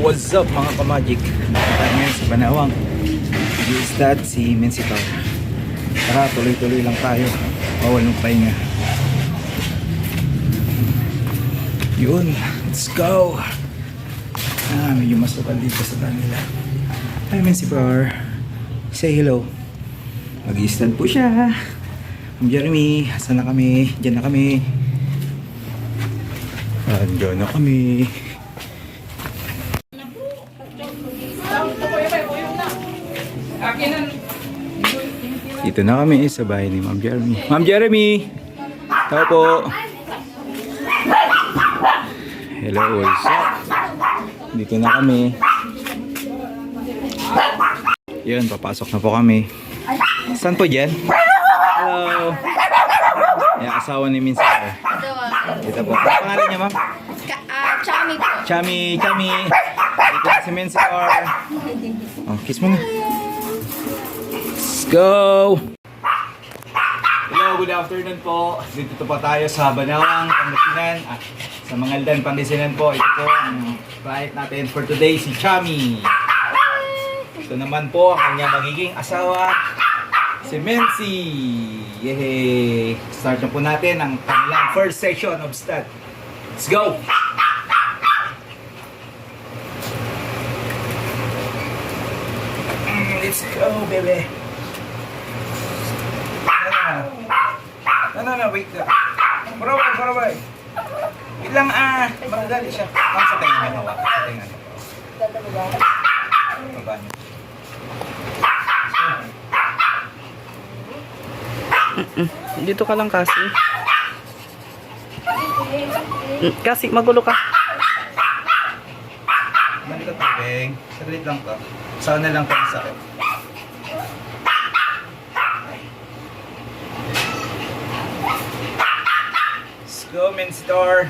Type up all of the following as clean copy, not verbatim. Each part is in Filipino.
what's up mga kamagic? Tayo ngayon sa Banawang. Is that si Mensitor. Tara, tuloy-tuloy lang tayo. Bawal ng pahinga. Yun, let's go. Medyo masukal dito sa kanila. Hi Mensitor. Say hello. Mag-i-stand po siya. Jeremy, saan na kami? Diyan na kami. Diyan na kami. Dito na kami sa bahay ni Ma'am Jeremy. Ma'am Jeremy! Tao po! Hello, what's up? Dito na kami. Yun, papasok na po kami. Saan po dyan? Hello! Yung asawa ni Minsa. Dito po. Ano pangalan niya, ma'am? Chami po. Chami! Dito na si Minsa. Oh, kiss mo na. Let's go! Hello, good afternoon po. Dito pa tayo sa Banawang, Pangasinan. Sa Mangaldan, Pangasinan po. Ito po ang client natin for today, si Chami. Ito naman po ang kanyang magiging asawa, si Mensi. Yehey! Start na po natin ang kanilang first session of stud. Let's go! Let's go, baby! No, wait lang. Paraway. Wait lang, magagali siya. Ang sa tenga may hawak. Sa tenga. Baba niyo. Dito ka lang kasi. Kasi magulo ka. Mali ka tubig. Saglit lang to. Sana lang to sa akin. Let's go, Mensitor.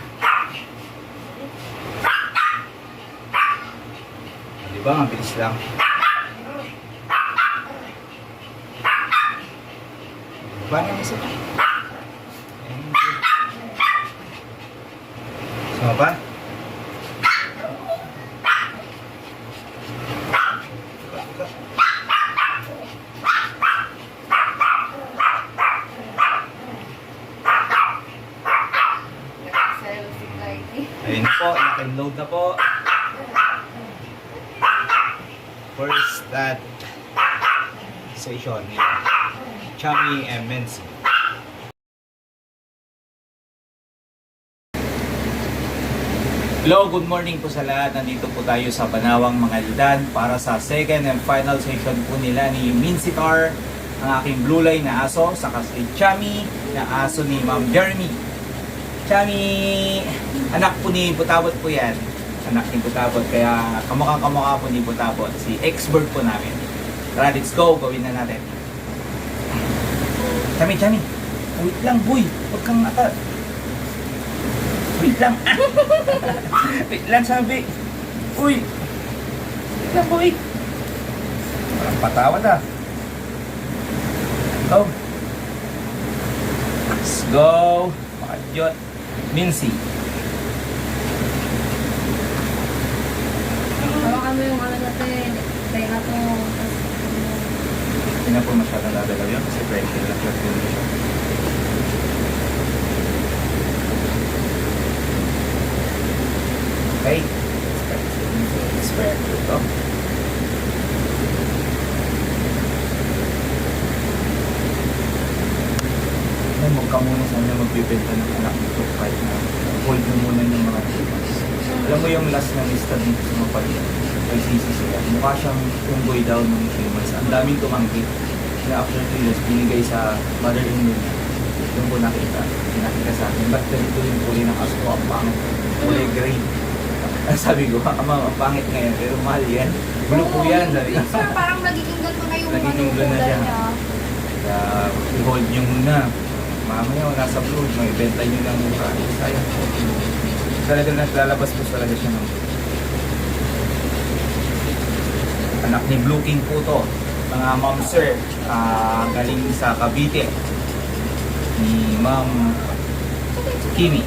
Diba, ang bilis lang. Paano yung isa? Sama pa? Ayun po, naka-load na po. First that session ni Chami and Mensi. Hello, good morning po sa lahat. Nandito po tayo sa Banawang, Mangaldan para sa second and final session po nila ni Mensitor, ang aking blue line na aso, saka si Chami na aso ni Ma'am Jeremy. Chami, anak po ni Butabot po yan. Anak ni Butabot, kaya kamukha po ni Butabot. Si ex-bird po namin. Tara, let's go. Gawin na natin. Chami. Wait lang, boy. Huwag kang atat. Wait lang. Wait lang, sabi. Uy. Wait lang, boy. Walang patawad ah. Go. Let's go. Makadyot. Minsi. Hawakan mo yung ano natin. Kaya nga ito. Hindi na po masyadong dadalaw yun kasi pressure lang siya. Okay. Spread ito. Huwag ka muna sana magbibenta ng anak nito kahit na hold mo muna yung mga tipas. Alam mo yung last na lista dito sa Mapalit, LCC sila. Mukha siyang tumboy daw ng 3 months. Ang daming tumangki na after 3 years binigay sa mother-in-law niya. Doon ko nakita sa akin. Ba't ganito yung kulay ng aso ko? Ang pangit. Kulay gray. Sabi ko, ang pangit ngayon pero mahal yan. Gulo po yan. Sabi ko. Sir, parang nagiging ganito na yung Nagiging blue na siya. Kaya i-hold nyo muna. Mamaya wala sa blue, may ibenta nyo ng mukha. Sayang. Talaga naglalabas po talaga siya ng blue. Anak ni Blue King po to. Mga ma'am sir, galing sa Cavite. Ni Ma'am Kimi.